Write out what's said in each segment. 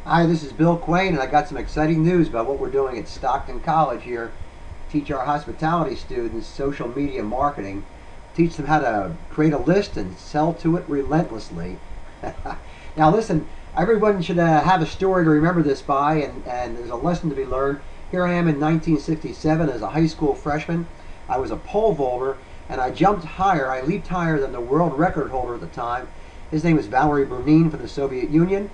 Hi, this is Bill Quain, and I got some exciting news about what we're doing at Stockton College here. Teach our hospitality students social media marketing. Teach them how to create a list and sell to it relentlessly. Now, listen, everyone should have a story to remember this by, and there's a lesson to be learned. Here I am in 1967 as a high school freshman. I was a pole vaulter, and I jumped higher. I leaped higher than the world record holder at the time. His name was Valery Brunin from the Soviet Union.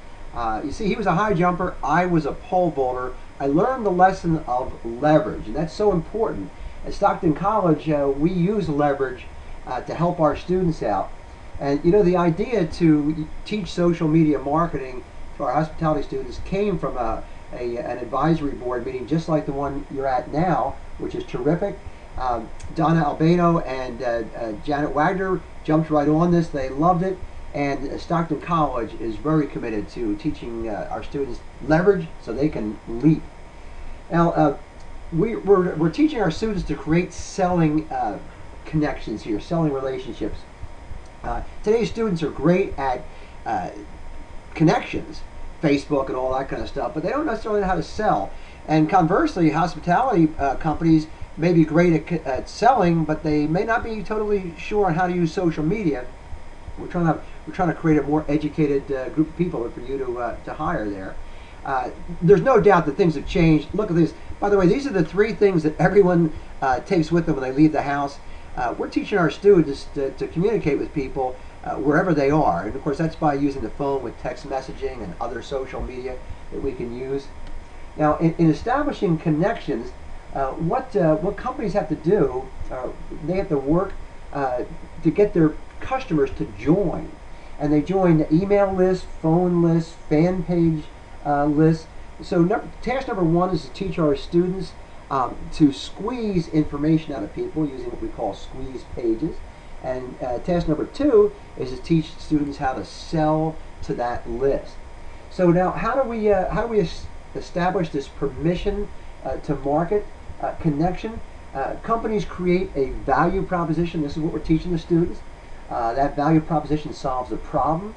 You see, he was a high jumper. I was a pole vaulter. I learned the lesson of leverage, and that's so important. At Stockton College, we use leverage to help our students out. And you know, the idea to teach social media marketing to our hospitality students came from an advisory board meeting just like the one you're at now, which is terrific. Donna Albano and Janet Wagner jumped right on this. They loved it. And Stockton College is very committed to teaching our students leverage so they can leap. Now, we're teaching our students to create selling connections here, selling relationships. Today's students are great at connections, Facebook and all that kind of stuff, but they don't necessarily know how to sell. And conversely, hospitality companies may be great at selling, but they may not be totally sure on how to use social media. We're trying to create a more educated group of people for you to hire there. There's no doubt that things have changed. Look at this. By the way, these are the three things that everyone takes with them when they leave the house. We're teaching our students to communicate with people wherever they are. And of course, that's by using the phone with text messaging and other social media that we can use. Now, in establishing connections, what companies have to do, they have to work to get their customers to join. And they join the email list, phone list, fan page list. So task number one is to teach our students to squeeze information out of people using what we call squeeze pages. And task number two is to teach students how to sell to that list. So now, how do we establish this permission to market connection? Companies create a value proposition. This is what we're teaching the students. That value proposition solves a problem.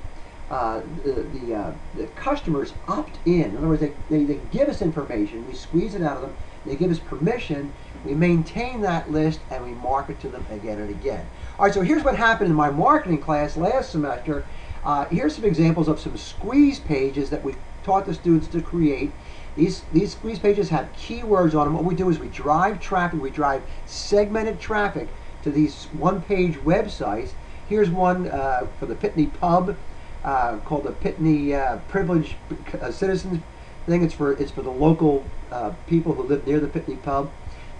The customers opt in. In other words, they give us information. We squeeze it out of them. They give us permission. We maintain that list and we market to them again and again. All right, so here's what happened in my marketing class last semester. Here's some examples of some squeeze pages that we taught the students to create. These squeeze pages have keywords on them. What we do is we drive traffic. We drive segmented traffic to these one-page websites. Here's one for the Pitney Pub called the Pitney Privileged Citizens thing. It's for the local people who live near the Pitney Pub.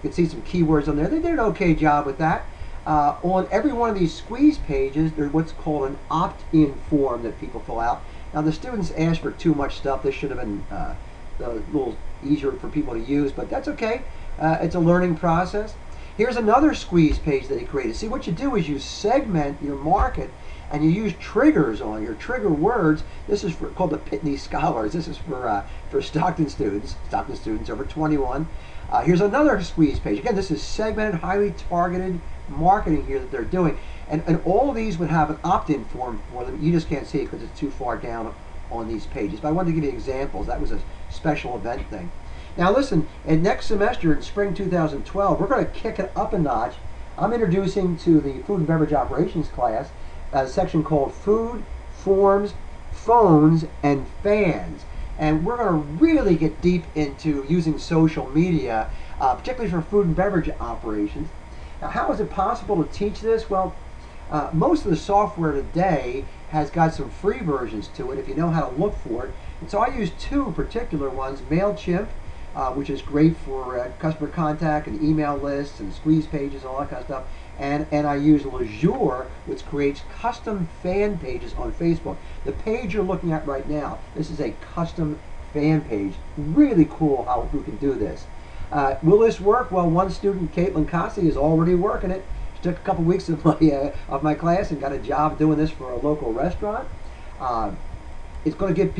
You can see some keywords on there. They did an okay job with that. On every one of these squeeze pages, there's what's called an opt-in form that people fill out. Now, the students asked for too much stuff. This should have been a little easier for people to use, but that's okay. It's a learning process. Here's another squeeze page that he created. See, what you do is you segment your market and you use triggers on your trigger words. This is called the Pitney Scholars. This is for Stockton students over 21. Here's another squeeze page. Again, this is segmented, highly targeted marketing here that they're doing. And all of these would have an opt-in form for them. You just can't see it because it's too far down on these pages. But I wanted to give you examples. That was a special event thing. Now listen, and next semester in spring 2012, we're going to kick it up a notch. I'm introducing to the food and beverage operations class a section called Food, Forms, Phones, and Fans. And we're going to really get deep into using social media, particularly for food and beverage operations. Now, how is it possible to teach this? Well, most of the software today has got some free versions to it if you know how to look for it. And so I use two particular ones, MailChimp, which is great for customer contact and email lists and squeeze pages and all that kind of stuff. And I use Leisure, which creates custom fan pages on Facebook. The page you're looking at right now, this is a custom fan page. Really cool how we can do this. Will this work? Well, one student, Caitlin Cossey, is already working it. She took a couple weeks of my class and got a job doing this for a local restaurant. It's going to give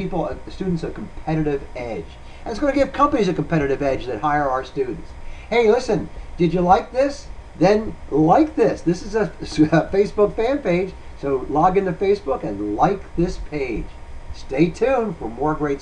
students a competitive edge. And it's going to give companies a competitive edge that hire our students. Hey, listen, did you like this? Then like this. This is a Facebook fan page, so log into Facebook and like this page. Stay tuned for more great